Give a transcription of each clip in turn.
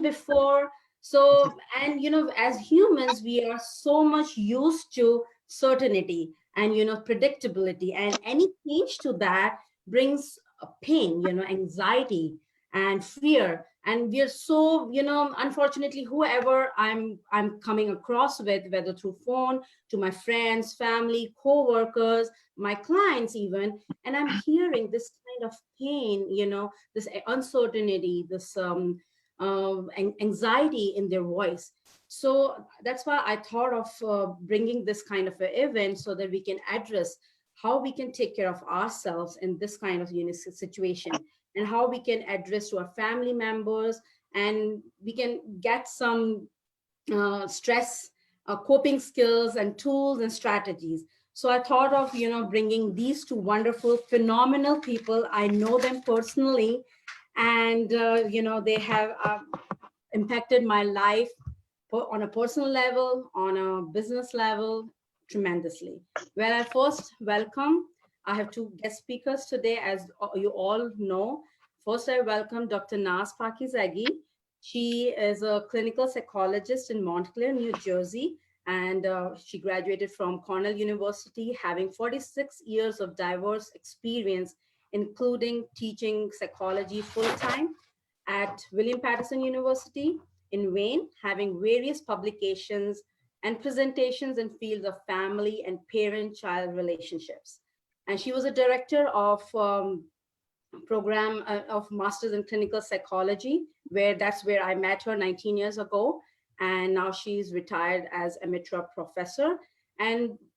before. So, and as humans, we are so much used to certainty and predictability, and any change to that brings a pain, anxiety and fear. And we're so, unfortunately, whoever I'm coming across with, whether through phone, to my friends, family, co-workers, my clients even, and I'm hearing this kind of pain, this uncertainty, this anxiety in their voice. So that's why I thought of bringing this kind of an event, so that we can address how we can take care of ourselves in this kind of unique situation, and how we can address to our family members, and we can get some stress coping skills and tools and strategies. So I thought of bringing these two wonderful, phenomenal people. I know them personally, and they have impacted my life on a personal level, on a business level, tremendously. Well, I first welcome, I have two guest speakers today, as you all know. First, I welcome Dr. Naz Pakizegi. She is a clinical psychologist in Montclair, New Jersey, and she graduated from Cornell University, having 46 years of diverse experience, including teaching psychology full-time at William Patterson University in Wayne, having various publications and presentations in fields of family and parent-child relationships. And she was a director of program of Masters in Clinical Psychology, that's where I met her 19 years ago. And now she's retired as emerita professor,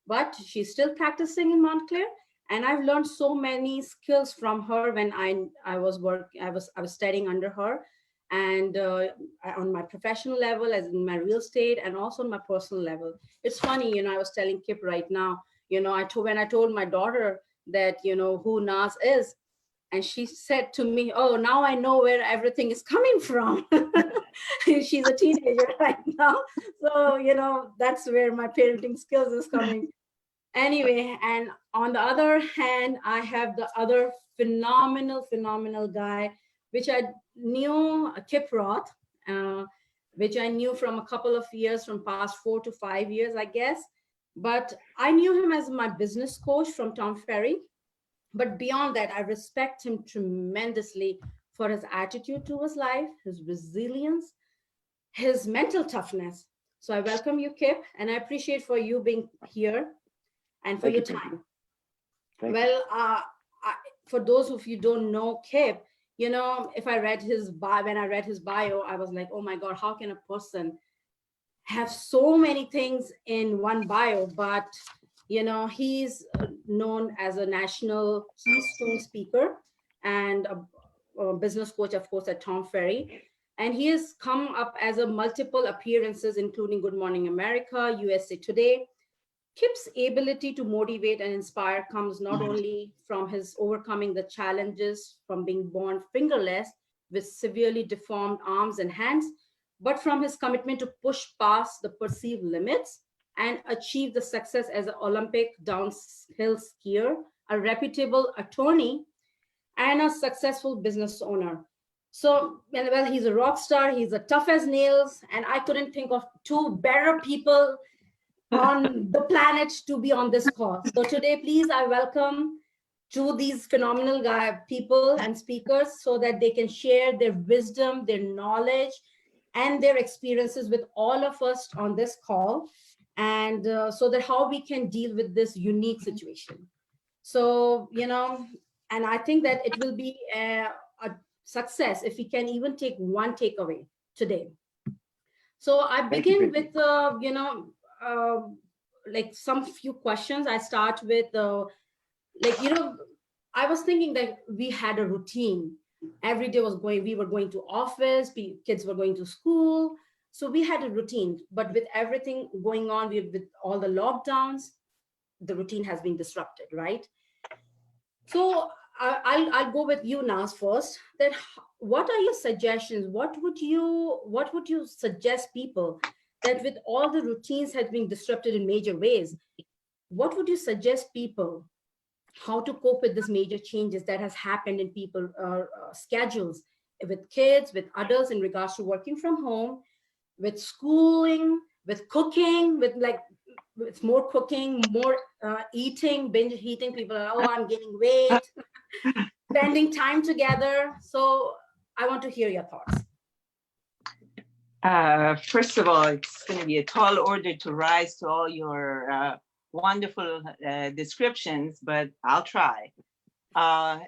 but she's still practicing in Montclair. And I've learned so many skills from her when I was studying under her, and on my professional level, as in my real estate, and also on my personal level. It's funny, I was telling Kip right now, when I told my daughter that who Naz is, and she said to me, "Oh, now I know where everything is coming from." She's a teenager right now, so that's where my parenting skills is coming. Anyway, and on the other hand, I have the other phenomenal guy, which I knew, Kip Roth, which I knew from a couple of years, from past 4 to 5 years, I guess. But I knew him as my business coach from Tom Ferry. But beyond that, I respect him tremendously for his attitude towards life, his resilience, his mental toughness. So I welcome you, Kip, and I appreciate for you being here and for your time. Well, for those of you who don't know Kip, if I read his bio, when I read his bio, I was like, oh my God, how can a person have so many things in one bio? But he's known as a national keystone speaker and a business coach, of course, at Tom Ferry. And he has come up as a multiple appearances, including Good Morning America, USA Today. Kip's ability to motivate and inspire comes not only from his overcoming the challenges from being born fingerless with severely deformed arms and hands, but from his commitment to push past the perceived limits and achieve the success as an Olympic downhill skier, a reputable attorney, and a successful business owner. So, well, he's a rock star, he's a tough as nails, and I couldn't think of two better people on the planet to be on this call. So today, please, I welcome to these phenomenal people and speakers, so that they can share their wisdom, their knowledge, and their experiences with all of us on this call, and so that how we can deal with this unique situation. So, and I think that it will be a success if we can even take one takeaway today. So I begin with, like some few questions. I start with, I was thinking that we had a routine. Every day we were going to office, kids were going to school. So we had a routine, but with everything going on, with all the lockdowns, the routine has been disrupted, right? So I'll go with you, Naz, first. That what are your suggestions? What would you suggest people that with all the routines has been disrupted in major ways? What would you suggest people how to cope with this major changes that has happened in people schedules, with kids, with adults in regards to working from home, with schooling, with cooking, with like, with more cooking, more eating, binge eating. People are, oh, I'm gaining weight, spending time together. So I want to hear your thoughts. First of all, it's going to be a tall order to rise to all your wonderful descriptions, but I'll try. I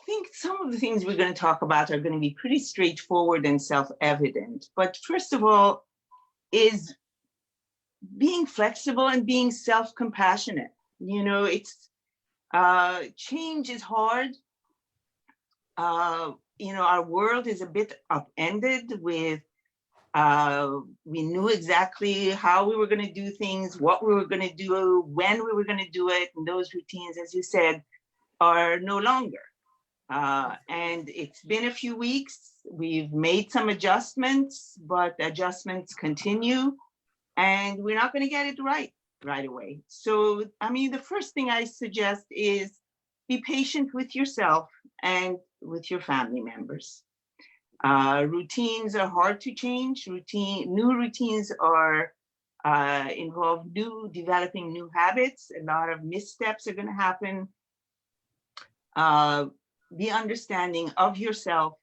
think some of the things we're going to talk about are going to be pretty straightforward and self-evident. But first of all, is being flexible and being self-compassionate. You know, it's change is hard. You know, our world is a bit upended with we knew exactly how we were going to do things, what we were going to do, when we were going to do it, and those routines, as you said, are no longer. And it's been a few weeks. We've made some adjustments, but adjustments continue, and we're not going to get it right away. So, I mean, the first thing I suggest is be patient with yourself and with your family members. Routines are hard to change. New routines are involve developing new habits. A lot of missteps are going to happen. Be understanding of yourself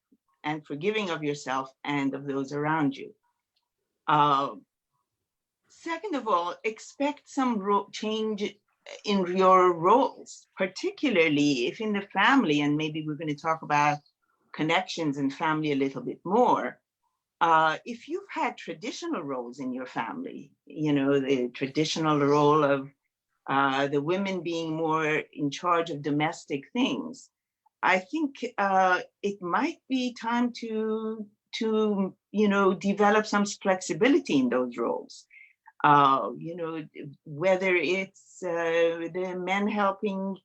and forgiving of yourself and of those around you. Second of all, expect some change in your roles, particularly if in the family, and maybe we're going to talk about connections and family a little bit more. If you've had traditional roles in your family, you know, the traditional role of the women being more in charge of domestic things, I think it might be time to you know, develop some flexibility in those roles. You know, whether it's the men helping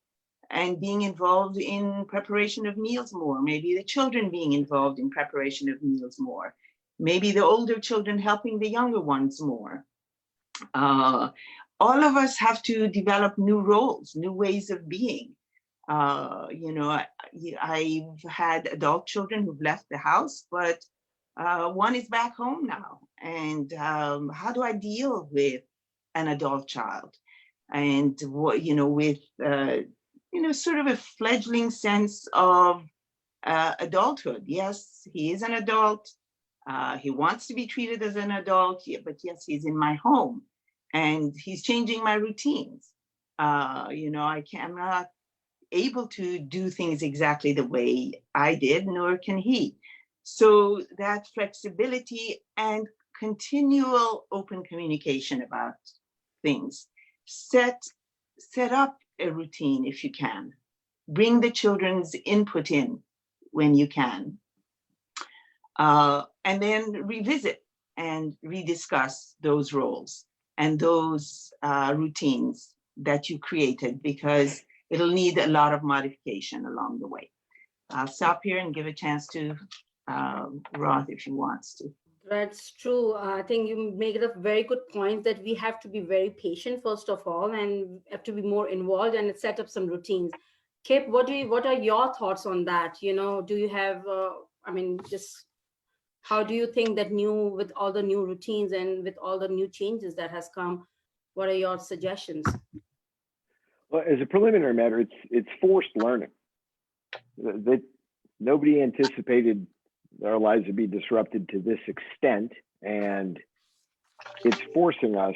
and being involved in preparation of meals more, maybe the children being involved in preparation of meals more, maybe the older children helping the younger ones more. All of us have to develop new roles, new ways of being. You know, I've had adult children who've left the house, but one is back home now. And how do I deal with an adult child? And what, you know, with you know, sort of a fledgling sense of adulthood. Yes, he is an adult. He wants to be treated as an adult, but yes, he's in my home and he's changing my routines. You know, I'm not able to do things exactly the way I did, nor can he. So that flexibility and continual open communication about things. Set up a routine if you can. Bring the children's input in when you can. And then revisit and rediscuss those roles and those routines that you created, because it'll need a lot of modification along the way. I'll stop here and give a chance to Roth if he wants to. That's true. I think you make it a very good point that we have to be very patient, first of all, and have to be more involved and set up some routines. Kip, what are your thoughts on that? You know, do you have, I mean, just how do you think that with all the new routines and with all the new changes that has come, what are your suggestions? Well, as a preliminary matter, it's forced learning. That nobody anticipated our lives would be disrupted to this extent, and it's forcing us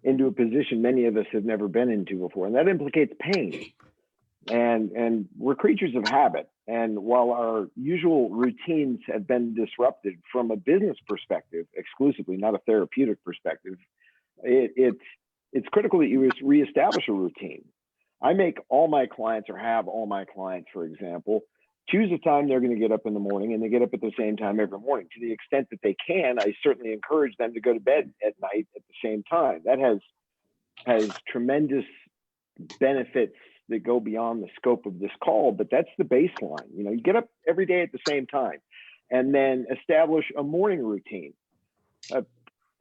into a position many of us have never been into before, and that implicates pain. And we're creatures of habit, and while our usual routines have been disrupted from a business perspective exclusively, not a therapeutic perspective, it's critical that you reestablish a routine. I make all my clients, or have all my clients, for example, choose a time they're going to get up in the morning, and they get up at the same time every morning. To the extent that they can, I certainly encourage them to go to bed at night at the same time. That has tremendous benefits that go beyond the scope of this call, but that's the baseline. You know, you get up every day at the same time, and then establish a morning routine.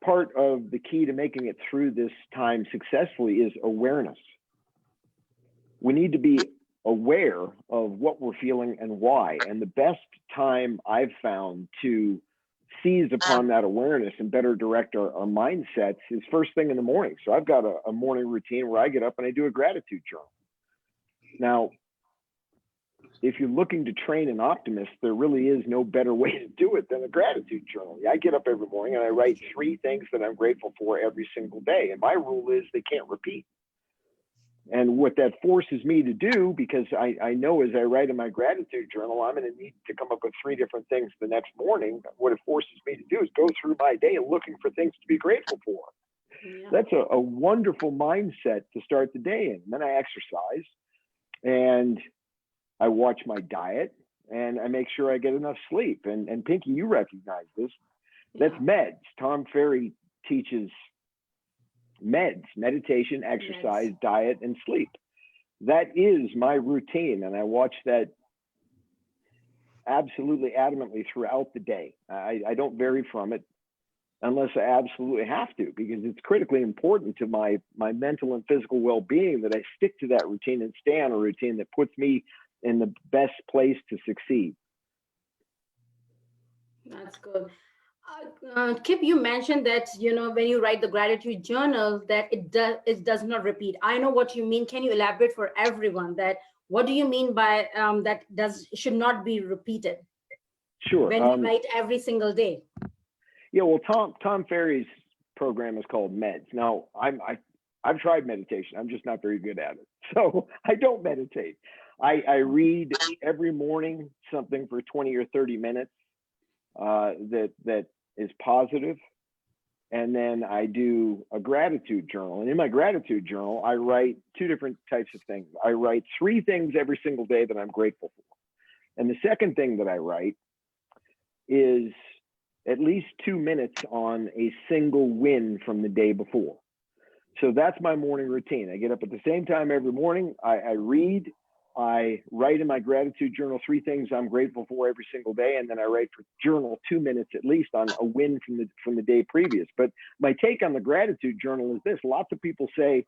Part of the key to making it through this time successfully is awareness. We need to be aware of what we're feeling and why. And the best time I've found to seize upon that awareness and better direct our mindsets is first thing in the morning. So I've got a morning routine where I get up and I do a gratitude journal. Now, if you're looking to train an optimist, there really is no better way to do it than a gratitude journal. I get up every morning and I write 3 things that I'm grateful for every single day. And my rule is they can't repeat. And what that forces me to do, because I know as I write in my gratitude journal, I'm going to need to come up with 3 different things the next morning. What it forces me to do is go through my day looking for things to be grateful for. Yeah. That's a wonderful mindset to start the day in. And then I exercise and I watch my diet and I make sure I get enough sleep. And Pinky, you recognize this. That's meds. Tom Ferry teaches meds: meditation, exercise, diet, and sleep. That is my routine. And I watch that absolutely adamantly throughout the day. I don't vary from it unless I absolutely have to, because it's critically important to my mental and physical well-being that I stick to that routine and stay on a routine that puts me in the best place to succeed. That's good. Kip, you mentioned that, when you write the gratitude journal, that it does not repeat. I know what you mean. Can you elaborate for everyone that what do you mean by that should not be repeated? Sure. When you write every single day. Yeah, well, Tom Ferry's program is called Meds. Now, I've tried meditation. I'm just not very good at it. So I don't meditate. I read every morning something for 20 or 30 minutes that is positive. And then I do a gratitude journal. And in my gratitude journal, I write 2 different types of things. I write 3 things every single day that I'm grateful for. And the second thing that I write is at least 2 minutes on a single win from the day before. So that's my morning routine. I get up at the same time every morning. I read. I write in my gratitude journal 3 things I'm grateful for every single day, and then I write for journal 2 minutes at least on a win from the day previous. But my take on the gratitude journal is this: lots of people say,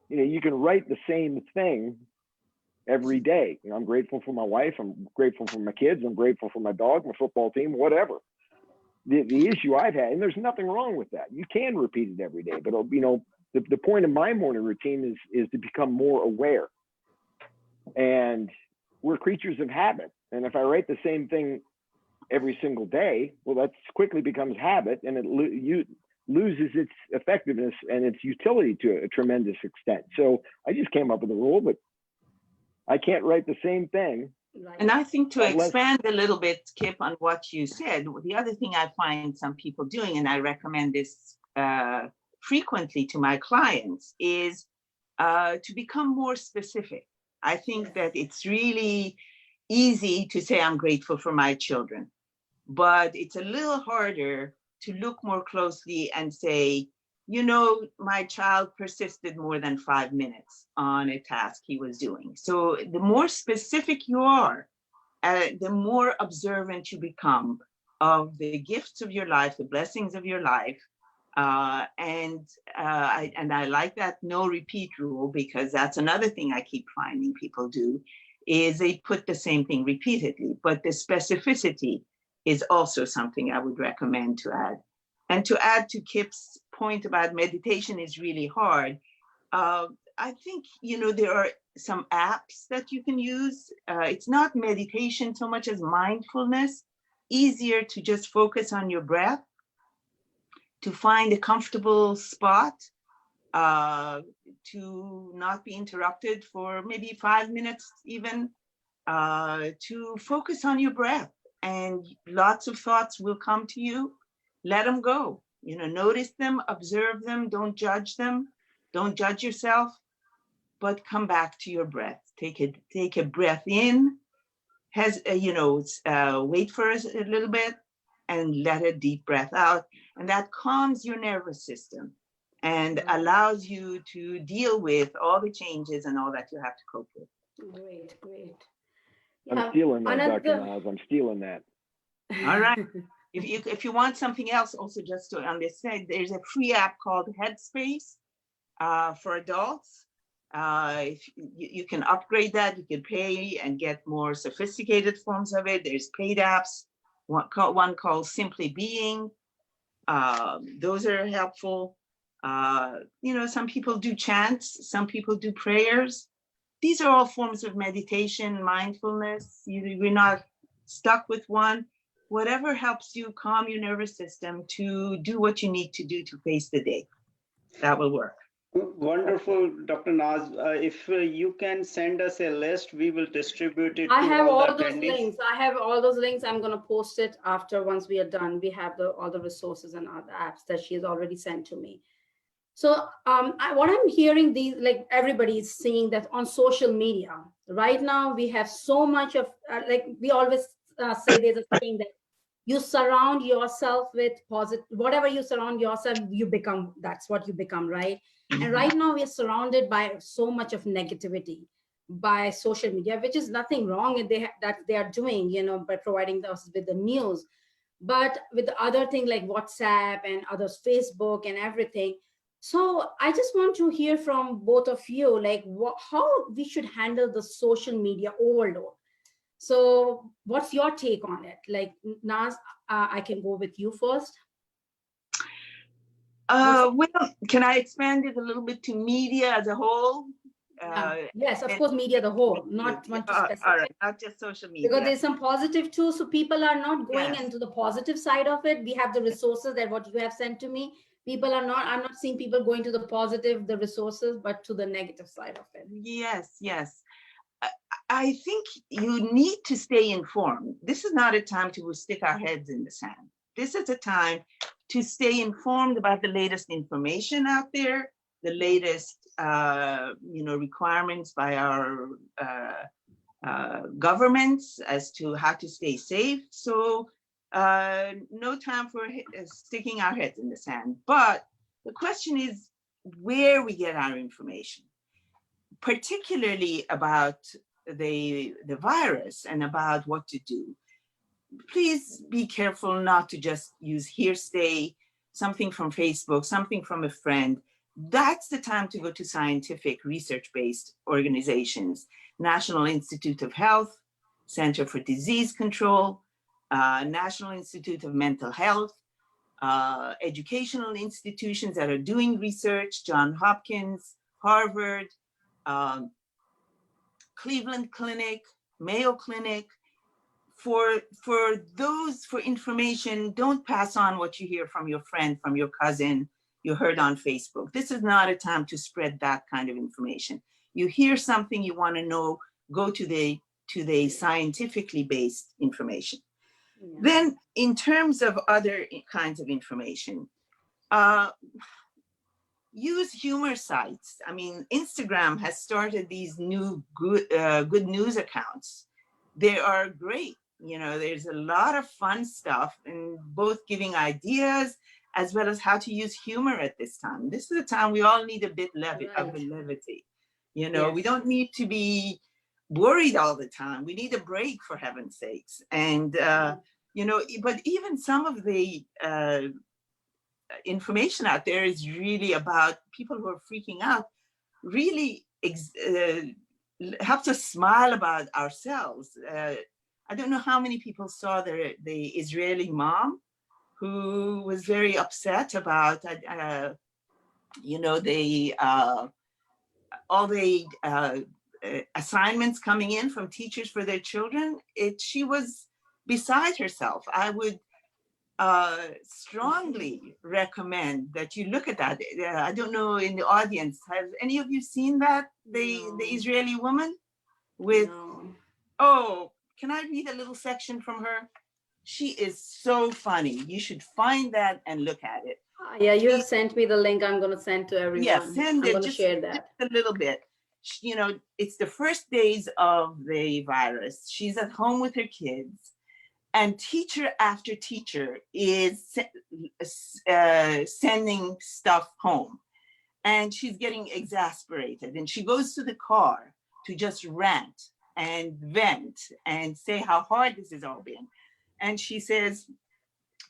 you can write the same thing every day. I'm grateful for my wife. I'm grateful for my kids. I'm grateful for my dog, my football team, whatever. The issue I've had, and there's nothing wrong with that. You can repeat it every day, but the point of my morning routine is to become more aware. And we're creatures of habit. And if I write the same thing every single day, well, that quickly becomes habit, and it loses its effectiveness and its utility to a tremendous extent. So I just came up with a rule, but I can't write the same thing. And I think to expand a little bit, Kip, on what you said, the other thing I find some people doing, and I recommend this frequently to my clients, is to become more specific. I think that it's really easy to say I'm grateful for my children, but it's a little harder to look more closely and say, my child persisted more than 5 minutes on a task he was doing. So the more specific you are, the more observant you become of the gifts of your life, the blessings of your life. And I like that no repeat rule, because that's another thing I keep finding people do, is they put the same thing repeatedly, but the specificity is also something I would recommend to add. And to add to Kip's point about meditation is really hard. I think, there are some apps that you can use. It's not meditation so much as mindfulness, easier to just focus on your breath, to find a comfortable spot, to not be interrupted for maybe 5 minutes even, to focus on your breath, and lots of thoughts will come to you. Let them go, notice them, observe them, don't judge them, don't judge yourself, but come back to your breath. Take a breath in, wait for a little bit, and let a deep breath out. And that calms your nervous system and allows you to deal with all the changes and all that you have to cope with. Great. I'm stealing that, Dr. Naz. I'm stealing that. All right. If you want something else, also on this side, there's a free app called Headspace for adults. If you can upgrade that, you can pay and get more sophisticated forms of it. There's paid apps, one called Simply Being. Those are helpful. Some people do chants, some people do prayers. These are all forms of meditation, mindfulness. We're not stuck with one. Whatever helps you calm your nervous system to do what you need to do to face the day, that will work. Wonderful, Dr. Naz. If you can send us a list, we will distribute it I to have all the all those attendees. links. I have all those links. I'm going to post it after, once we are done. We have all the resources and other apps that she has already sent to me. So what I'm hearing, like everybody is seeing that on social media right now, we have so much of, like we always say, there's a saying that you surround yourself with positive, whatever you surround yourself, you become, that's what you become, right? And right now we are surrounded by so much of negativity by social media, which is nothing wrong that they are doing, by providing us with the news. But with the other thing like WhatsApp and others, Facebook and everything. So I just want to hear from both of you, like how we should handle the social media overload. So what's your take on it? Like, Naz, I can go with you first. Well, can I expand it a little bit to media as a whole? Yes, of course, media the whole, not one to specific. All right, not just social media. Because there's some positive too. So people are not going Yes. into the positive side of it. We have the resources that what you have sent to me. People are not, I'm not seeing people going to the positive, the resources, but to the negative side of it. Yes, yes. I think you need to stay informed. This is not a time to stick our heads in the sand. This is a time to stay informed about the latest information out there, the latest, requirements by our governments as to how to stay safe. So no time for sticking our heads in the sand. But the question is where we get our information, particularly about the virus and about what to do. Please be careful not to just use hearsay, something from Facebook, something from a friend. That's the time to go to scientific research-based organizations, National Institute of Health, Center for Disease Control, National Institute of Mental Health, educational institutions that are doing research, Johns Hopkins, Harvard, Cleveland Clinic, Mayo Clinic. For information, don't pass on what you hear from your friend, from your cousin, you heard on Facebook. This is not a time to spread that kind of information. You hear something you want to know, go to the scientifically based information. Yeah. Then in terms of other kinds of information, use humor sites. I mean, Instagram has started these new good news accounts. They are great. There's a lot of fun stuff and both giving ideas as well as how to use humor at this time. This is a time we all need a bit of levity. Yes. We don't need to be worried all the time. We need a break, for heaven's sakes. And, but even some of the information out there is really about people who are freaking out, really helps us smile about ourselves. I don't know how many people saw the Israeli mom who was very upset about, all the assignments coming in from teachers for their children. She was beside herself. I would strongly recommend that you look at that. I don't know in the audience, have any of you seen that? The Israeli woman with, oh, can I read a little section from her? She is so funny. You should find that and look at it. Yeah, you have sent me the link. I'm going to send to everyone. Yeah, send it. I'm going to share that. Just a little bit. It's the first days of the virus. She's at home with her kids. And teacher after teacher is sending stuff home. And she's getting exasperated. And she goes to the car to just rant and vent and say how hard this has all been. And she says,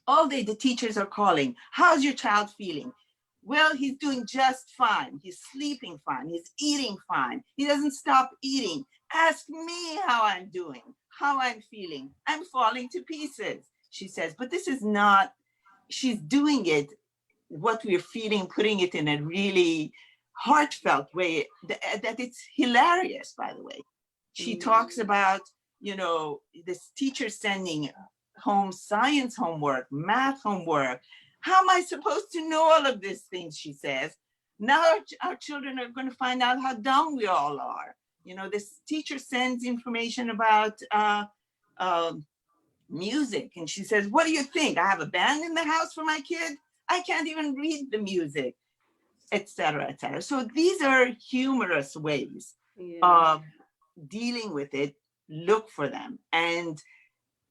all day the teachers are calling, how's your child feeling? Well, he's doing just fine. He's sleeping fine. He's eating fine. He doesn't stop eating. Ask me how I'm doing, how I'm feeling. I'm falling to pieces, she says. But this is not, she's doing it, what we're feeling, putting it in a really heartfelt way that it's hilarious, by the way. She talks about, you know, this teacher sending home science homework, math homework. How am I supposed to know all of these things, she says. Now our children are going to find out how dumb we all are. You know, this teacher sends information about music, and she says, what do you think? I have a band in the house for my kid? I can't even read the music, etc., etc. So these are humorous ways of dealing with it. Look for them and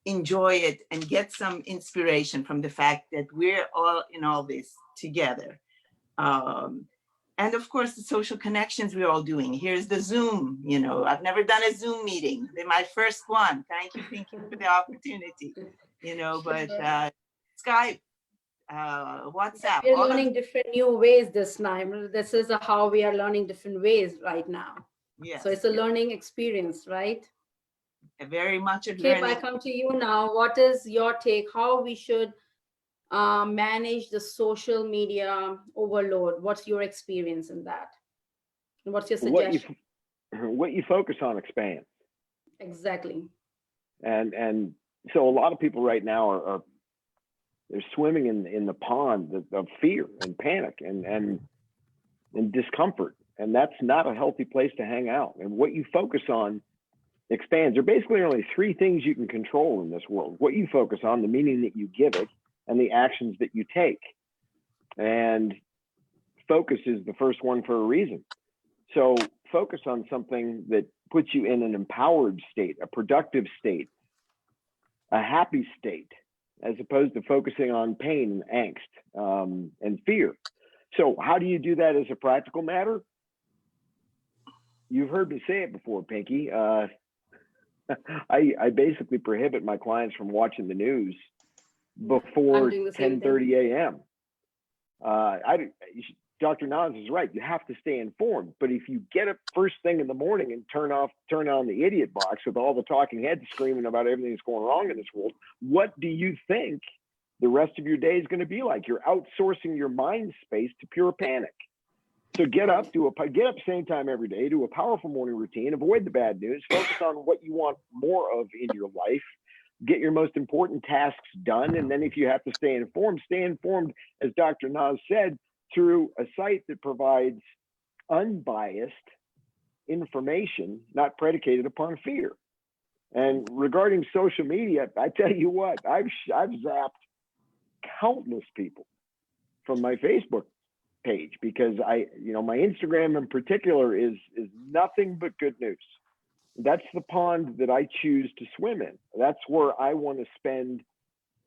enjoy it and get some inspiration from the fact that we're all in all this together. And of course, the social connections we're all doing. Here's the Zoom, you know, I've never done a Zoom meeting. They're my first one. Thank you, Pinky, for the opportunity, you know, but Skype, WhatsApp. We're learning different new ways this time. This is how we are learning different ways right now. Yes. So it's a learning experience, right? Very much a Kip, learning. I come to you now. What is your take? How we should manage the social media overload? What's your experience in that? And what's your suggestion? What you focus on expands. Exactly. And so a lot of people right now are they're swimming in the pond of fear and panic and discomfort, and that's not a healthy place to hang out. And what you focus on expands. There are basically only three things you can control in this world: what you focus on, the meaning that you give it, and the actions that you take. And focus is the first one for a reason. So focus on something that puts you in an empowered state, a productive state, a happy state, as opposed to focusing on pain and angst and fear. So how do you do that as a practical matter? You've heard me say it before, Pinky. I basically prohibit my clients from watching the news before 10:30 a.m. Dr. Naz is right. You have to stay informed. But if you get up first thing in the morning and turn on the idiot box with all the talking heads screaming about everything that's going wrong in this world, what do you think the rest of your day is going to be like? You're outsourcing your mind space to pure panic. So get up same time every day, do a powerful morning routine, avoid the bad news, focus on what you want more of in your life, get your most important tasks done. And then if you have to stay informed, as Dr. Naz said, through a site that provides unbiased information, not predicated upon fear. And regarding social media, I tell you what, I've zapped countless people from my Facebook page because my Instagram in particular is nothing but good news. That's the pond that I choose to swim in. That's where I want to spend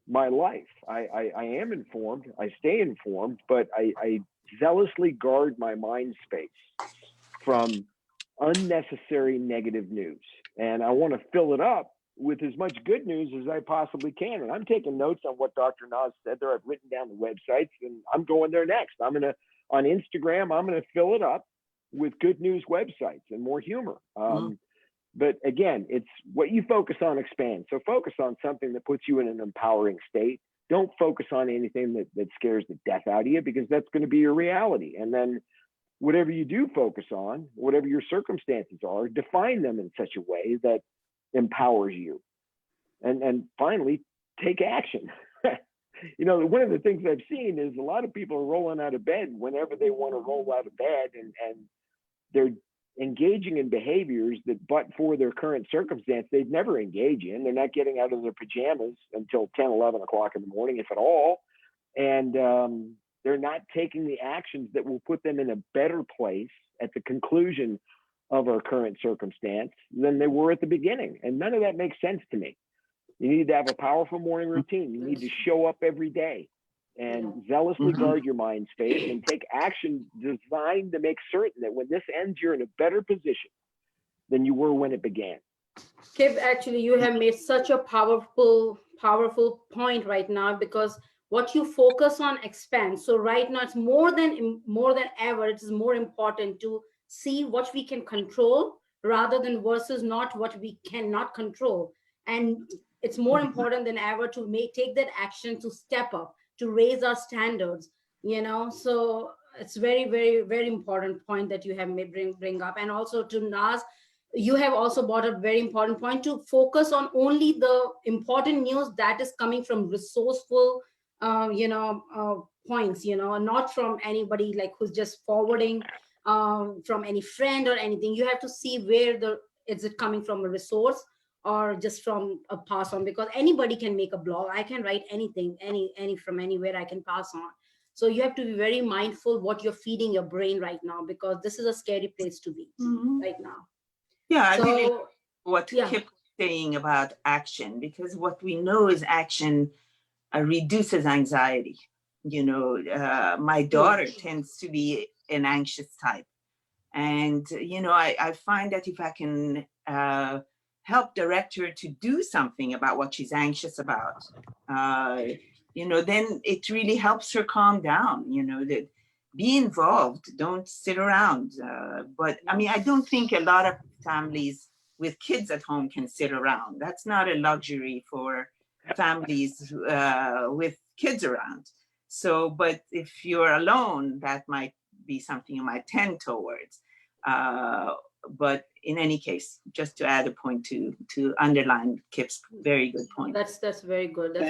my life. I am informed, I stay informed, but I zealously guard my mind space from unnecessary negative news. And I want to fill it up with as much good news as I possibly can. And I'm taking notes on what Dr. Naz said there. I've written down the websites and I'm going there next. On Instagram, I'm going to fill it up with good news websites and more humor. But again, it's what you focus on expands. So focus on something that puts you in an empowering state. Don't focus on anything that scares the death out of you, because that's going to be your reality. And then whatever you do focus on, whatever your circumstances are, define them in such a way that empowers you. And finally, take action. One of the things I've seen is a lot of people are rolling out of bed whenever they want to roll out of bed, and they're engaging in behaviors that, but for their current circumstance, they'd never engage in. They're not getting out of their pajamas until 10, 11 o'clock in the morning, if at all. And they're not taking the actions that will put them in a better place at the conclusion of our current circumstance than they were at the beginning. And none of that makes sense to me. You need to have a powerful morning routine. You need to show up every day and zealously guard your mind space and take action designed to make certain that when this ends, you're in a better position than you were when it began. Kip, actually, you have made such a powerful point right now, because what you focus on expands. So right now it's more than ever, it is more important to see what we can control rather than versus not what we cannot control. And it's more important than ever to take that action, to step up, to raise our standards, so it's very, very, very important point that you have bring up. And also to Naz, you have also brought a very important point, to focus on only the important news that is coming from resourceful points, not from anybody like who's just forwarding from any friend or anything. You have to see where is it coming from, a resource or just from a pass on, because anybody can make a blog. I can write anything, any from anywhere I can pass on. So you have to be very mindful what you're feeding your brain right now, because this is a scary place to be right now. Yeah, I So, really like what Kip was saying about action, because what we know is action reduces anxiety. My daughter tends to be an anxious type. And, I find that if I can help direct her to do something about what she's anxious about, then it really helps her calm down, that be involved, don't sit around. But I mean, I don't think a lot of families with kids at home can sit around. That's not a luxury for families with kids around. So, but if you're alone, that might be something you might tend towards. But in any case, just to add a point to underline Kip's very good point. That's very good. That's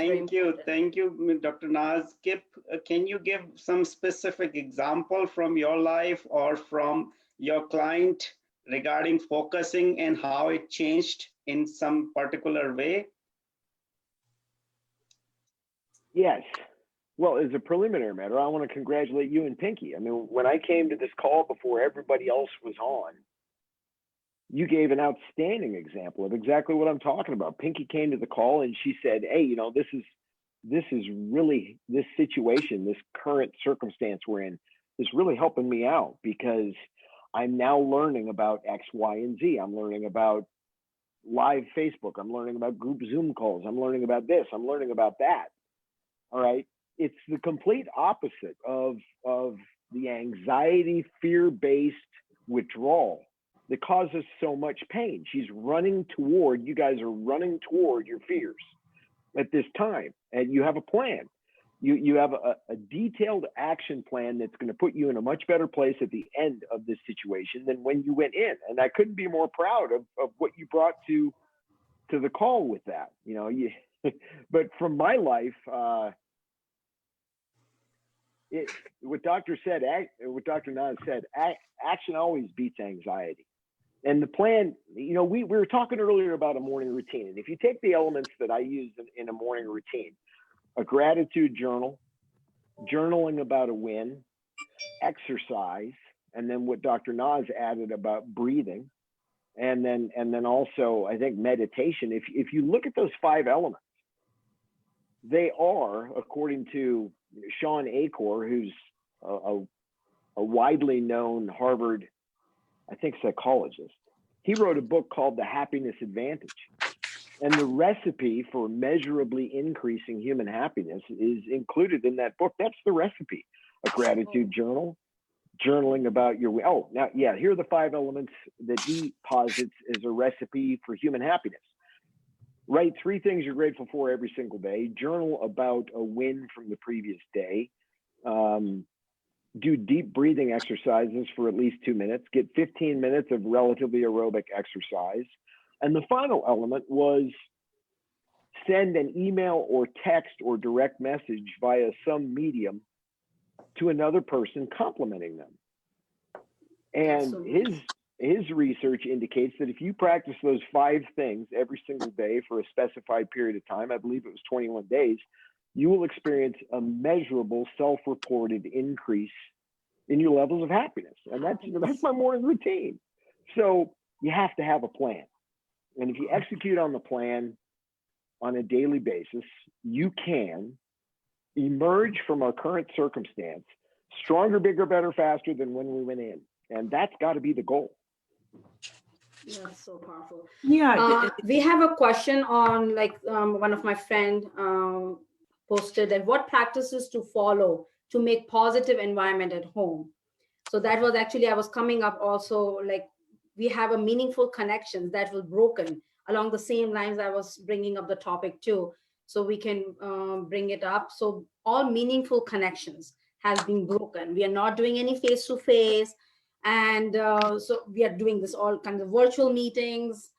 Thank you, Dr. Naz. Kip, can you give some specific example from your life or from your client regarding focusing and how it changed in some particular way? Yes. Well, as a preliminary matter, I want to congratulate you and Pinky. I mean, when I came to this call before everybody else was on, you gave an outstanding example of exactly what I'm talking about. Pinky came to the call and she said, hey, this is really, this situation, this current circumstance we're in is really helping me out, because I'm now learning about X, Y, and Z. I'm learning about live Facebook. I'm learning about group Zoom calls. I'm learning about this. I'm learning about that. All right. It's the complete opposite of the anxiety, fear-based withdrawal that causes so much pain. You guys are running toward your fears at this time, and you have a plan. You have a detailed action plan that's going to put you in a much better place at the end of this situation than when you went in. And I couldn't be more proud of what you brought to the call with that. But from my life, what Dr. Naz said, action always beats anxiety. And the plan, we were talking earlier about a morning routine. And if you take the elements that I use in a morning routine, a gratitude journal, journaling about a win, exercise, and then what Dr. Naz added about breathing, and then also I think meditation. If you look at those 5 elements, they are, according to Shawn Achor, who's a widely known Harvard, I think, psychologist. He wrote a book called The Happiness Advantage. And the recipe for measurably increasing human happiness is included in that book. That's the recipe. A gratitude journal, journaling about your, here are the 5 elements that he posits as a recipe for human happiness. Write 3 things you're grateful for every single day. Journal about a win from the previous day. Do deep breathing exercises for at least 2 minutes. Get 15 minutes of relatively aerobic exercise. And the final element was send an email or text or direct message via some medium to another person complimenting them. And his research indicates that if you practice those 5 things every single day for a specified period of time, I believe it was 21 days, you will experience a measurable self-reported increase in your levels of happiness. And that's my morning routine. So you have to have a plan. And if you execute on the plan on a daily basis, you can emerge from our current circumstance stronger, bigger, better, faster than when we went in. And that's got to be the goal. Yeah, so powerful. Yeah. We have a question on one of my friend posted that what practices to follow to make positive environment at home. So that was actually, I was coming up also, like we have a meaningful connections that was broken along the same lines. I was bringing up the topic too, so we can bring it up. So all meaningful connections has been broken. We are not doing any face to face, and so we are doing this all kinds of virtual meetings.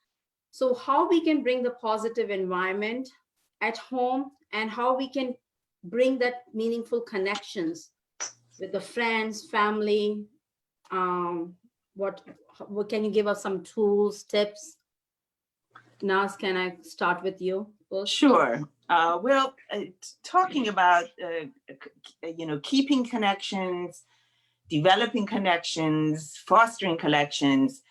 So how we can bring the positive environment at home, and how we can bring that meaningful connections with the friends, family. um, what can you give us some tools, tips? Naz, can I start with you first? Sure. Well, talking about, keeping connections, developing connections, fostering connections.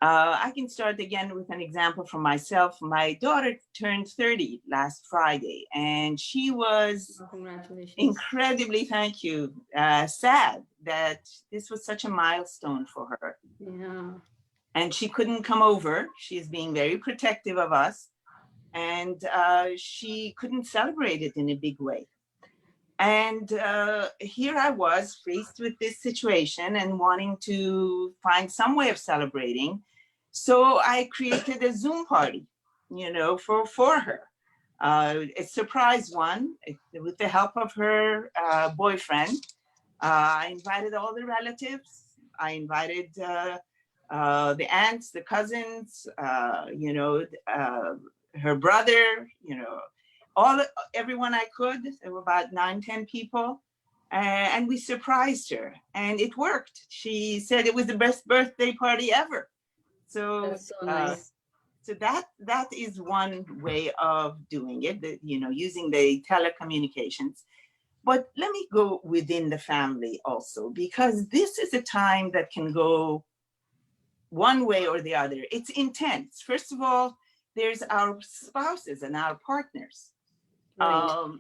I can start again with an example from myself. My daughter turned 30 last Friday, and she was Congratulations. incredibly, thank you, sad that this was such a milestone for her. Yeah. And she couldn't come over. She is being very protective of us. And she couldn't celebrate it in a big way. And here I was faced with this situation and wanting to find some way of celebrating. So I created a Zoom party, for her. A surprise one with the help of her boyfriend. I invited all the relatives. I invited the aunts, the cousins, her brother, everyone I could. There were about 9-10 people. And we surprised her, and it worked. She said it was the best birthday party ever. So That's so nice. So that is one way of doing it, using the telecommunications. But let me go within the family also, because this is a time that can go one way or the other. It's intense. First of all, there's our spouses and our partners. Right.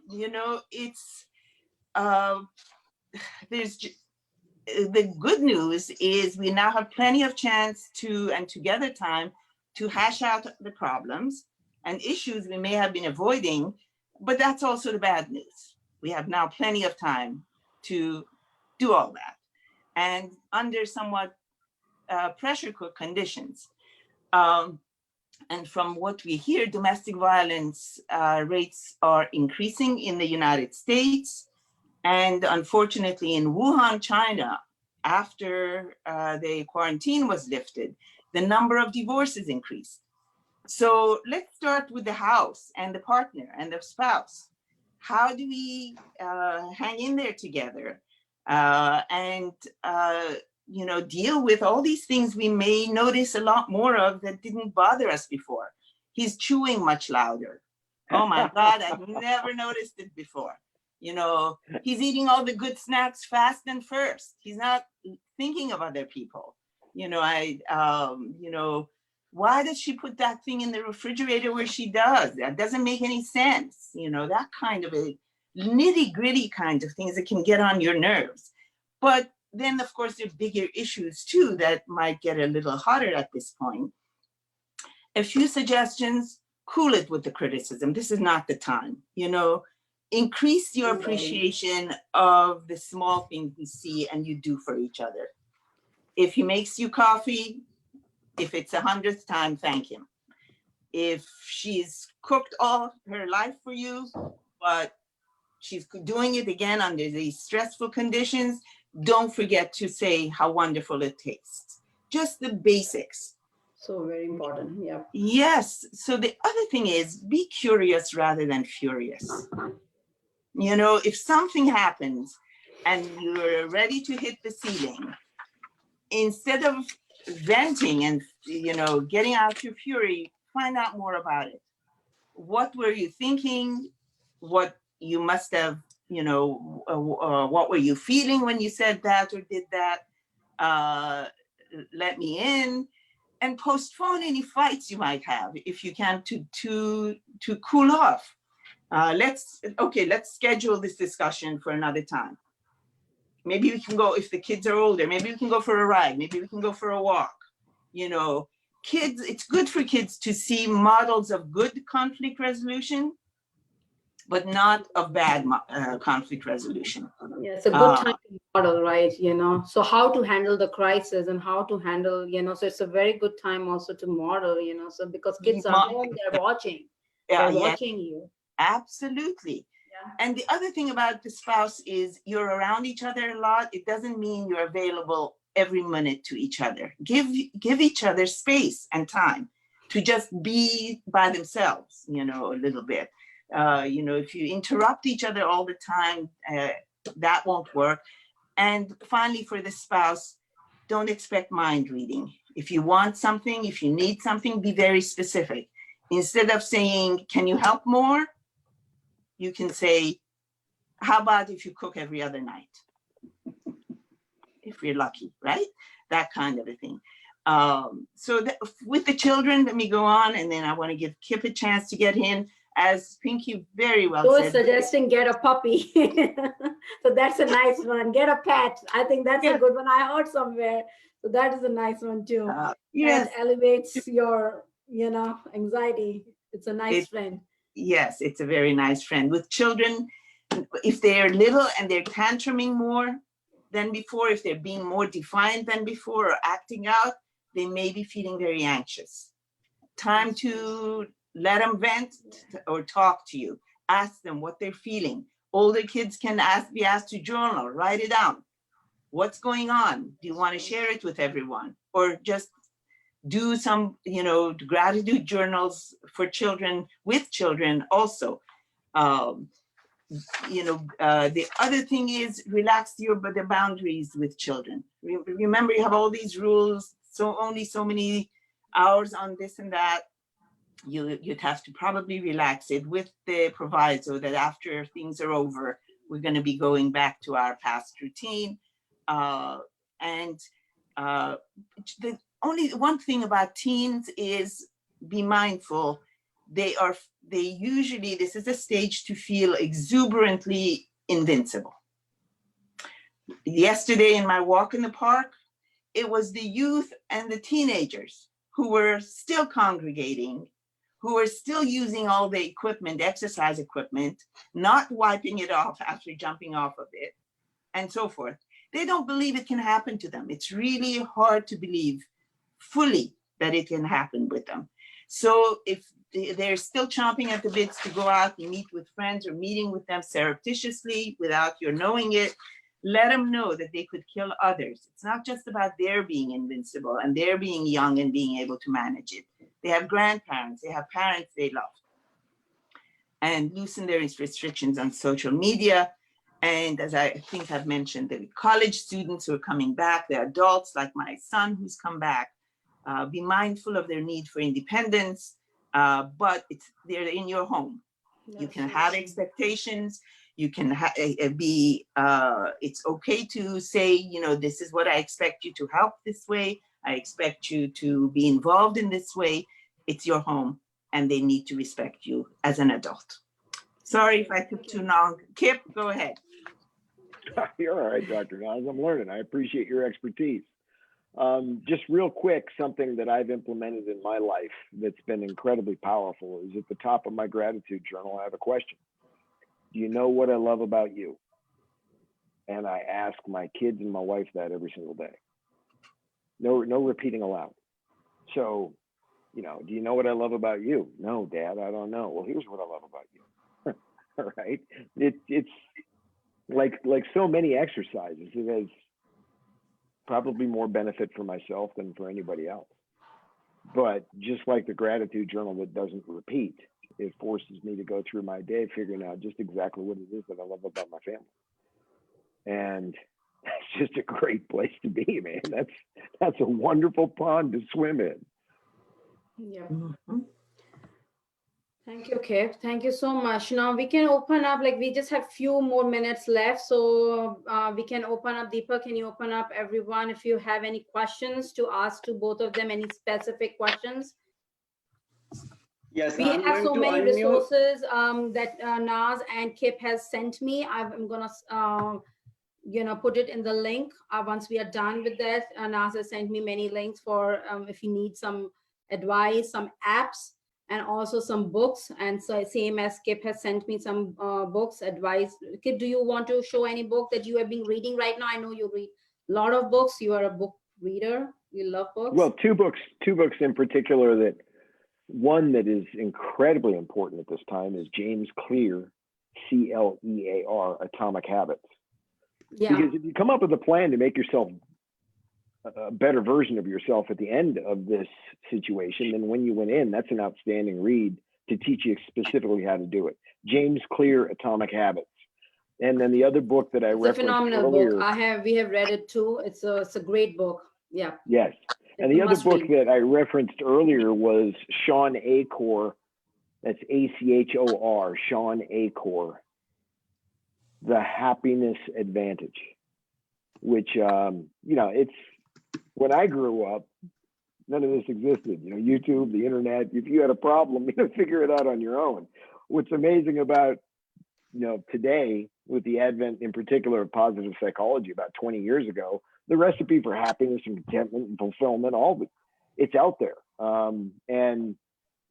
It's there's the good news is we now have plenty of chance and together time to hash out the problems and issues we may have been avoiding, but that's also the bad news. We have now plenty of time to do all that, and under somewhat pressure cook conditions. And from what we hear, domestic violence rates are increasing in the United States. And unfortunately, in Wuhan, China, after the quarantine was lifted, the number of divorces increased. So let's start with the house and the partner and the spouse. How do we hang in there together and deal with all these things we may notice a lot more of that didn't bother us before? He's chewing much louder. Oh my God, I've never noticed it before. He's eating all the good snacks fast and first. He's not thinking of other people. Why does she put that thing in the refrigerator where she does? That doesn't make any sense. That kind of a nitty gritty kind of things that can get on your nerves. But then, of course, there are bigger issues too that might get a little hotter at this point. A few suggestions: cool it with the criticism. This is not the time. Increase your appreciation of the small things you see and you do for each other. If he makes you coffee, if it's 100th time, thank him. If she's cooked all her life for you, but she's doing it again under these stressful conditions, don't forget to say how wonderful it tastes. Just the basics. So very important. Yeah. Yes. So the other thing is, be curious rather than furious. If something happens and you're ready to hit the ceiling, instead of venting and getting out your fury, find out more about it. What were you thinking? What you must have, what were you feeling when you said that or did that? Let me in, and postpone any fights you might have if you can to cool off. Let's schedule this discussion for another time. Maybe we can go, if the kids are older, maybe we can go for a ride. Maybe we can go for a walk. Kids, it's good for kids to see models of good conflict resolution, but not of bad conflict resolution. Yeah, it's a good time to model, right? So how to handle the crisis and how to handle, so it's a very good time also to model, so because kids are home, they're watching. They're watching you. Absolutely. Yeah. And the other thing about the spouse is you're around each other a lot. It doesn't mean you're available every minute to each other. Give each other space and time to just be by themselves, a little bit. If you interrupt each other all the time, that won't work. And finally, for the spouse, don't expect mind reading. If you want something, if you need something, be very specific. Instead of saying, can you help more? You can say, how about if you cook every other night? If you're lucky, right? That kind of a thing. With the children, let me go on, and then I want to give Kip a chance to get in. As Pinky very well said. Was suggesting get a puppy. So that's a nice one. Get a pet. I think that's a good one. I heard somewhere. So that is a nice one too. Yes. And elevates your, anxiety. It's a nice friend. Yes, it's a very nice friend. With children, if they're little and they're tantruming more than before, if they're being more defiant than before or acting out, they may be feeling very anxious. Time to let them vent or talk to you. Ask them what they're feeling. Older kids can be asked to journal, write it down. What's going on? Do you want to share it with everyone? Or just do some, gratitude journals for children, with children also. The other thing is relax the boundaries with children. Remember, you have all these rules, so only so many hours on this and that. You'd have to probably relax it with the proviso that after things are over, we're going to be going back to our past routine. The only one thing about teens is be mindful. They usually, this is a stage to feel exuberantly invincible. Yesterday in my walk in the park, it was the youth and the teenagers who were still congregating, who are still using all the equipment, exercise equipment, not wiping it off after jumping off of it, and so forth. They don't believe it can happen to them. It's really hard to believe fully that it can happen with them. So if they're still chomping at the bits to go out and meet with friends or meeting with them surreptitiously without your knowing it, let them know that they could kill others. It's not just about their being invincible and their being young and being able to manage it. They have grandparents, they have parents they love. And loosen their restrictions on social media. And as I think I've mentioned, the college students who are coming back, the adults like my son who's come back, be mindful of their need for independence, but they're in your home. You can have expectations. You can it's okay to say, this is what I expect you to help this way. I expect you to be involved in this way. It's your home and they need to respect you as an adult. Sorry if I took too long. Kip, go ahead. You're all right, Dr. Naz. I'm learning. I appreciate your expertise. Just real quick, something that I've implemented in my life that's been incredibly powerful is at the top of my gratitude journal, I have a question. Do you know what I love about you? And I ask my kids and my wife that every single day. No repeating aloud. So, do you know what I love about you? No, Dad, I don't know. Well, here's what I love about you. All right. It's like so many exercises. It has probably more benefit for myself than for anybody else. But just like the gratitude journal that doesn't repeat, it forces me to go through my day figuring out just exactly what it is that I love about my family. And that's just a great place to be, man. That's a wonderful pond to swim in. Yeah. Mm-hmm. Thank you, Kip. Thank you so much. Now we can open up, we just have few more minutes left. So we can open up. Deepa, can you open up everyone if you have any questions to ask to both of them, any specific questions? Yes, we have so many resources that Naz and Kip has sent me. I'm gonna put it in the link once we are done with that. Naz has sent me many links for if you need some advice, some apps, and also some books. And so same as Kip has sent me some books, advice. Kip, do you want to show any book that you have been reading right now? I know you read a lot of books. You are a book reader. You love books. Well, two books in particular. That one that is incredibly important at this time is James Clear, Clear, Atomic Habits. Yeah. Because if you come up with a plan to make yourself a better version of yourself at the end of this situation, then when you went in, that's an outstanding read to teach you specifically how to do it. James Clear, Atomic Habits. And then the other book that I referenced a phenomenal earlier, book. We have read it too. It's a great book. Yeah. Yes. And the other book that I referenced earlier was Shawn Achor. That's Achor, Shawn Achor, The Happiness Advantage, which, it's, when I grew up, none of this existed. YouTube, the internet, if you had a problem, figure it out on your own. What's amazing about, today, with the advent in particular of positive psychology about 20 years ago, the recipe for happiness and contentment and fulfillment, all of it, it's out there. And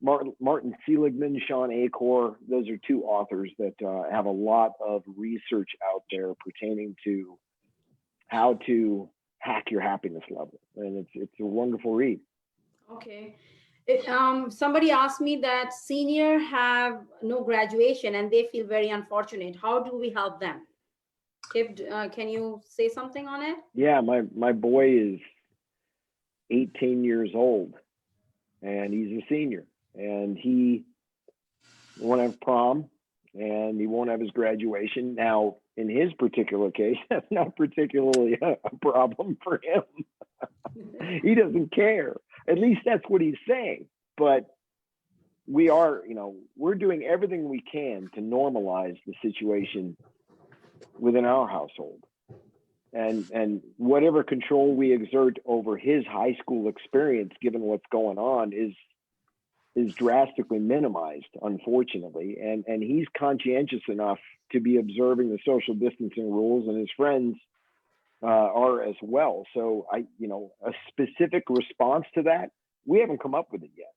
Martin Seligman, Shawn Achor, those are two authors that have a lot of research out there pertaining to how to hack your happiness level. And it's a wonderful read. Okay. Somebody asked me that senior have no graduation and they feel very unfortunate. How do we help them? Kip, can you say something on it? Yeah, my boy is 18 years old and he's a senior, and he won't have prom and he won't have his graduation. Now, in his particular case, that's not particularly a problem for him. He doesn't care. At least that's what he's saying. But we're doing everything we can to normalize the situation within our household. And whatever control we exert over his high school experience, given what's going on, is drastically minimized, unfortunately. And he's conscientious enough to be observing the social distancing rules, and his friends are as well. So a specific response to that, we haven't come up with it yet,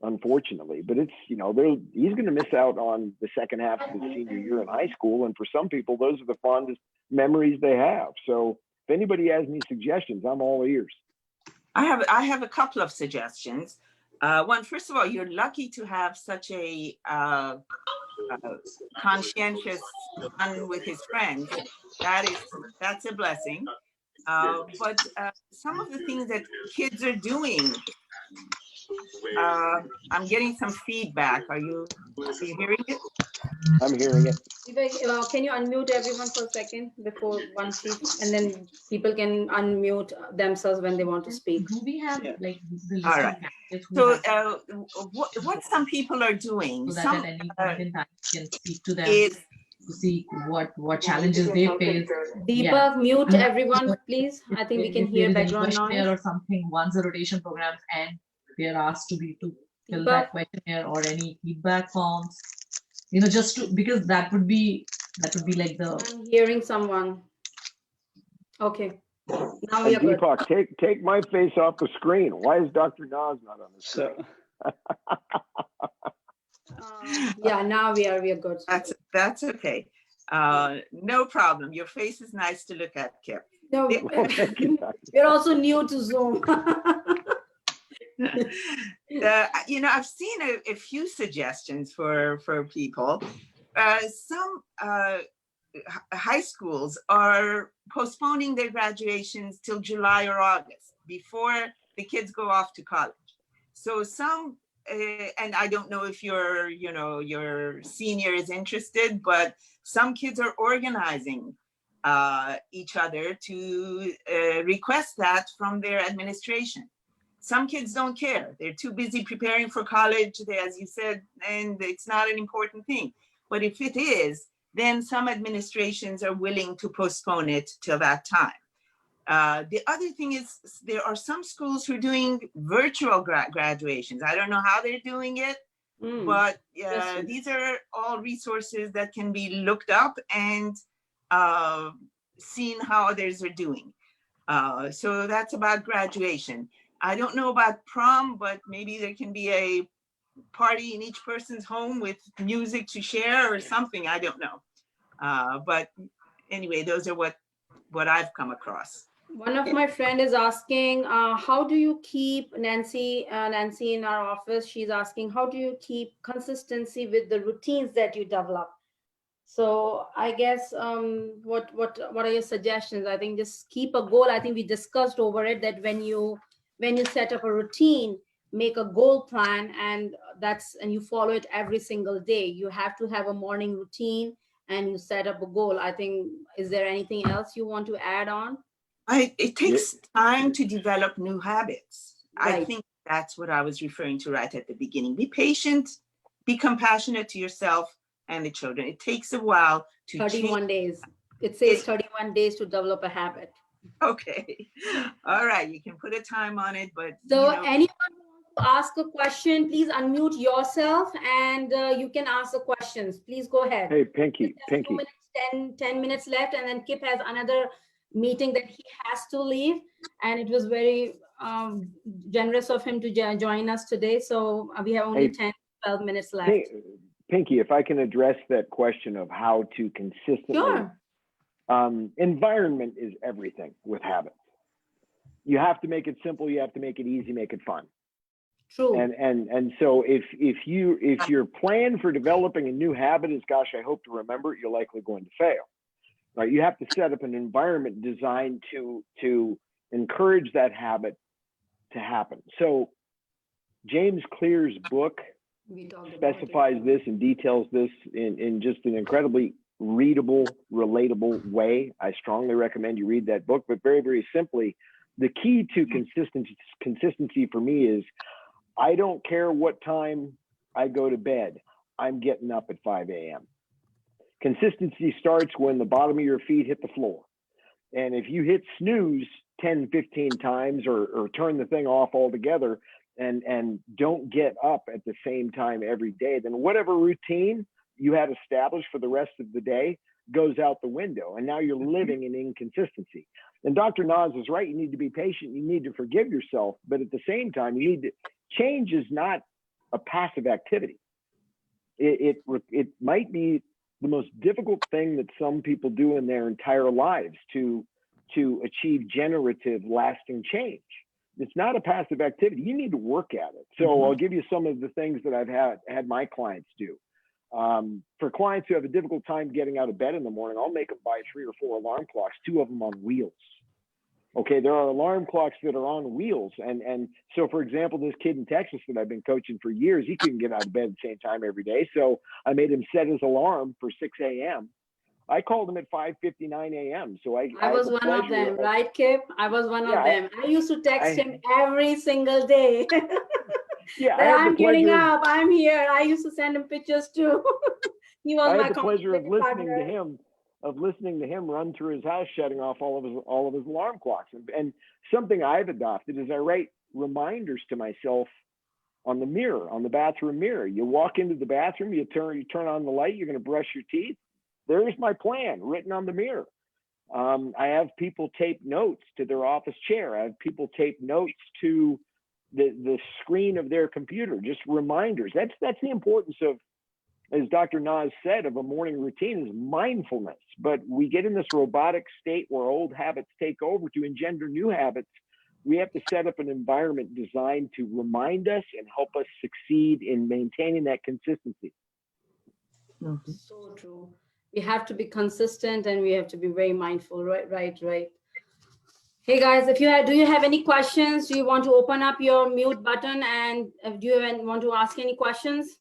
unfortunately. But it's, he's going to miss out on the second half of his senior year in high school. And for some people, those are the fondest memories they have. So if anybody has any suggestions, I'm all ears. I have a couple of suggestions. One, first of all, you're lucky to have such a conscientious son with his friends. That's a blessing. But some of the things that kids are doing, I'm getting some feedback. Are you hearing it? I'm hearing it. Can you unmute everyone for a second before one speaks, and then people can unmute themselves when they want to speak? Do we have the list All right. So what some people are doing, so that some at any point in time you can speak to them to see what challenges they face. Deepak, mute everyone, please. I think we can hear background noise or something. Once the rotation programs end, they are asked to fill that questionnaire or any feedback forms. Just to, because that would be like the. I'm hearing someone. Okay. Now we are good. Deepak, take my face off the screen. Why is Dr. Naz not on the screen? Yeah, now we are good. That's okay. No problem. Your face is nice to look at, Kip. No, we're also new to Zoom. I've seen a few suggestions for people. Some high schools are postponing their graduations till July or August before the kids go off to college. So some, and I don't know if your senior is interested, but some kids are organizing each other to request that from their administration. Some kids don't care. They're too busy preparing for college, as you said, and it's not an important thing. But if it is, then some administrations are willing to postpone it till that time. The other thing is there are some schools who are doing virtual graduations. I don't know how they're doing it, but these are all resources that can be looked up and seen how others are doing. So that's about graduation. I don't know about prom, but maybe there can be a party in each person's home with music to share or something. I don't know. But anyway, those are what I've come across. One of my friend is asking, how do you keep Nancy in our office? She's asking, how do you keep consistency with the routines that you develop? So I guess what are your suggestions? I think just keep a goal. I think we discussed over it that when you set up a routine, make a goal plan, and you follow it every single day. You have to have a morning routine and you set up a goal. I think, is there anything else you want to add on? It takes time to develop new habits. Right. I think that's what I was referring to right at the beginning. Be patient, be compassionate to yourself and the children. It takes a while to 31 days. It says 31 days to develop a habit. Okay. All right. You can put a time on it, but so anyone who wants to ask a question, please unmute yourself and you can ask the questions. Please go ahead. Hey, Pinky. 10 minutes left, and then Kip has another meeting that he has to leave, and it was very generous of him to join us today. So we have only 10-12 minutes left. Pinky, if I can address that question of how to consistently, sure. Environment is everything with habits. You have to make it simple, you have to make it easy, make it fun. True. And so if your plan for developing a new habit is, gosh, I hope to remember it, you're likely going to fail. Right? You have to set up an environment designed to encourage that habit to happen. So James Clear's book specifies this and details this in just an incredibly readable, relatable way. I strongly recommend you read that book, but very, very simply, the key to consistency for me is I don't care what time I go to bed, I'm getting up at 5 a.m. Consistency starts when the bottom of your feet hit the floor. And if you hit snooze 10, 15 times or turn the thing off altogether and don't get up at the same time every day, then whatever routine you had established for the rest of the day goes out the window. And now you're living in inconsistency. And Dr. Naz is right. You need to be patient. You need to forgive yourself. But at the same time, change is not a passive activity. It might be the most difficult thing that some people do in their entire lives to achieve generative, lasting change. It's not a passive activity. You need to work at it. So I'll give you some of the things that I've had my clients do. For clients who have a difficult time getting out of bed in the morning, I'll make them buy 3 or 4 alarm clocks, 2 of them on wheels. Okay, there are alarm clocks that are on wheels. And so, for example, this kid in Texas that I've been coaching for years, he couldn't get out of bed at the same time every day. So I made him set his alarm for 6 a.m. I called him at 5:59 a.m. So I was one of them, right, Kip? I was one of them. I used to text him every single day. Yeah, I'm getting up. I'm here. I used to send him pictures too. He was I my had the pleasure of listening partner. to him run through his house, shutting off all of his alarm clocks. And something I've adopted is I write reminders to myself on the mirror, on the bathroom mirror. You walk into the bathroom, you turn on the light, you're going to brush your teeth. There's my plan written on the mirror. I have people tape notes to their office chair. I have people tape notes to the screen of their computer, just reminders. That's the importance of, as Dr. Naz said, of a morning routine is mindfulness. But we get in this robotic state where old habits take over. To engender new habits, we have to set up an environment designed to remind us and help us succeed in maintaining that consistency. So true. We have to be consistent and we have to be very mindful. Right. Hey guys, do you have any questions? Do you want to open up your mute button, and do you want to ask any questions?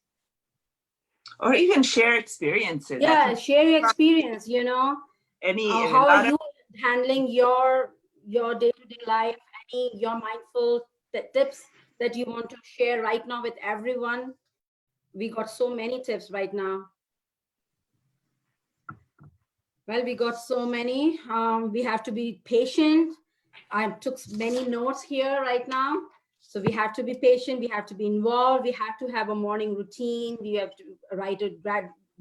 Or even share experiences. Yeah, share your experience, how are you handling your day-to-day life, your mindful tips that you want to share right now with everyone? We got so many tips right now. Well, we got so many. We have to be patient. I took many notes here right now. So we have to be patient. We have to be involved. We have to have a morning routine. We have to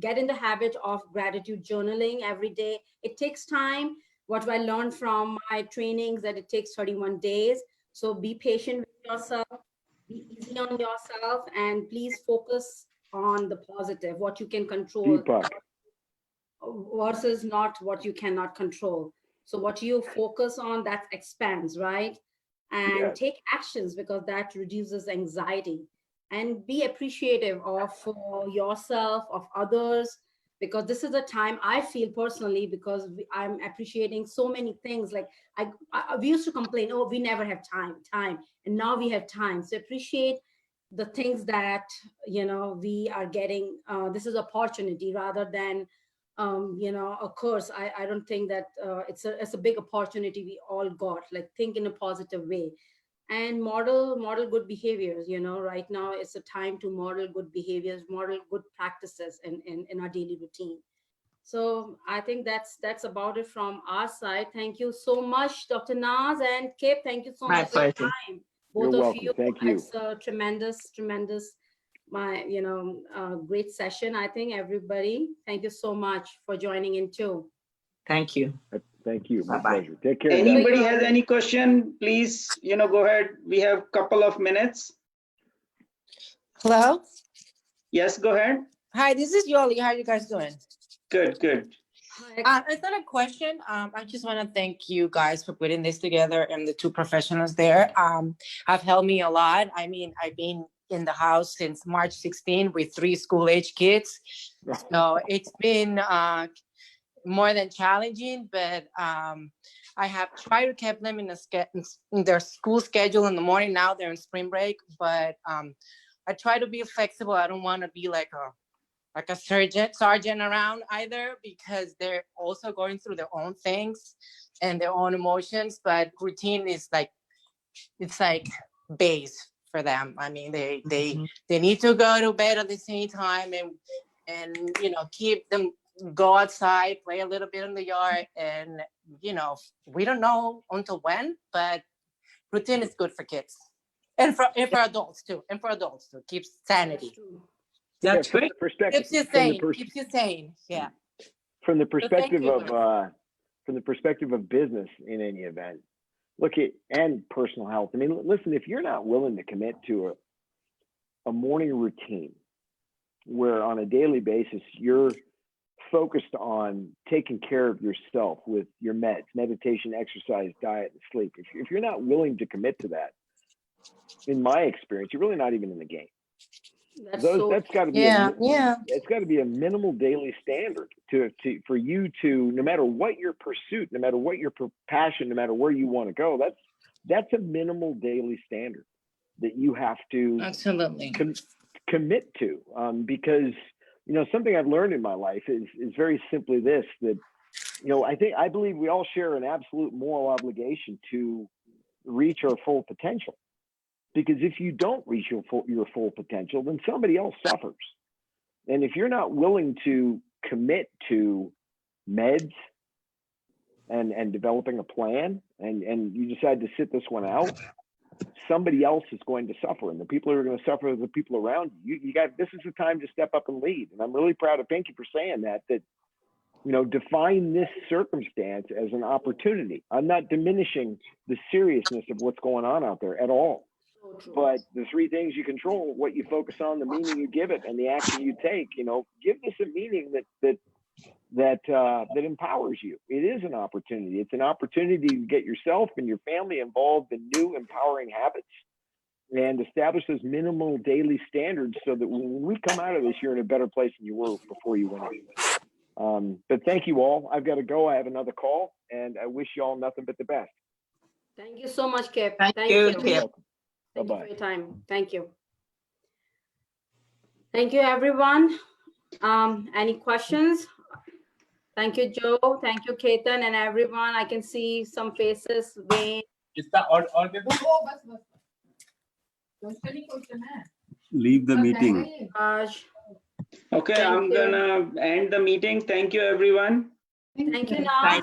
get in the habit of gratitude journaling every day. It takes time. What I learned from my trainings that it takes 31 days. So be patient with yourself. be easy on yourself, and please focus on the positive, what you can control Deepak, versus not what you cannot control. So what you focus on, that expands, right? And yes. take actions, because that reduces anxiety. And be appreciative of yourself, of others, because this is a time, I feel personally, because I'm appreciating so many things. Like we used to complain, oh, we never have time, and now we have time. So appreciate the things that we are getting. This is opportunity rather than a curse. I don't think that it's a big opportunity we all got. Like, think in a positive way, and model good behaviors. Right now it's a time to model good behaviors, model good practices in our daily routine. So I think that's about it from our side. Thank you so much, Dr. Naz and Kip. Thank you so My much for your pleasure. time, You're both of welcome. you. Thank you. It's a tremendous great session. I think everybody, thank you so much for joining in too. Thank you. Thank you. My Bye-bye. pleasure. Take care, guys. Anybody has any question, please, go ahead. We have a couple of minutes. Hello. Yes, go ahead. Hi, this is Yoli. How you guys doing? Good. It's not a question. I just want to thank you guys for putting this together, and the two professionals there have helped me a lot. I mean, I've been in the house since March 16 with 3 school-age kids. So it's been more than challenging, but I have tried to keep them in their school schedule in the morning. Now they're in spring break, but I try to be flexible. I don't want to be like a sergeant around either, because they're also going through their own things and their own emotions. But routine is it's like base for them. I mean, they need to go to bed at the same time, and keep them go outside, play a little bit in the yard, and we don't know until when, but routine is good for kids and for adults too, keeps sanity. That's from great. the perspective, Keeps you sane. Yeah. From the perspective you, of business in any event, and personal health. I mean, listen, if you're not willing to commit to a morning routine where on a daily basis you're focused on taking care of yourself with your meds, meditation, exercise, diet, and sleep, if you're not willing to commit to that, in my experience, you're really not even in the game. That's got to be it's got to be a minimal daily standard for you to, no matter what your pursuit, no matter what your passion, no matter where you want to go, that's a minimal daily standard that you have to absolutely commit to, because something I've learned in my life is very simply this, that I believe we all share an absolute moral obligation to reach our full potential. Because if you don't reach your full potential, then somebody else suffers. And if you're not willing to commit to meds and developing a plan, and you decide to sit this one out, somebody else is going to suffer. And the people who are going to suffer are the people around you. This is the time to step up and lead. And I'm really proud of Pinky for saying that define this circumstance as an opportunity. I'm not diminishing the seriousness of what's going on out there at all. But the 3 things you control: what you focus on, the meaning you give it, and the action you take. Give this a meaning that empowers you. It is an opportunity. It's an opportunity to get yourself and your family involved in new empowering habits and establish those minimal daily standards, so that when we come out of this, you're in a better place than you were before you went in. But thank you all. I've got to go. I have another call, and I wish you all nothing but the best. Thank you so much, Kip. Thank you, Kip. Thank you for your time. Thank you. Thank you, everyone. Any questions? Thank you, Joe. Thank you, Ketan, and everyone. I can see some faces. Wayne. Leave the meeting. Okay, I'm gonna end the meeting. Thank you, everyone. Thank you, Naz.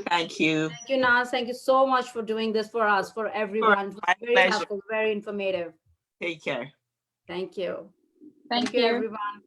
Thank you. Thank you, Naz. Thank you so much for doing this for us, for everyone. My Very pleasure. helpful, very informative. Take care. Thank you. Thank you, you. everyone.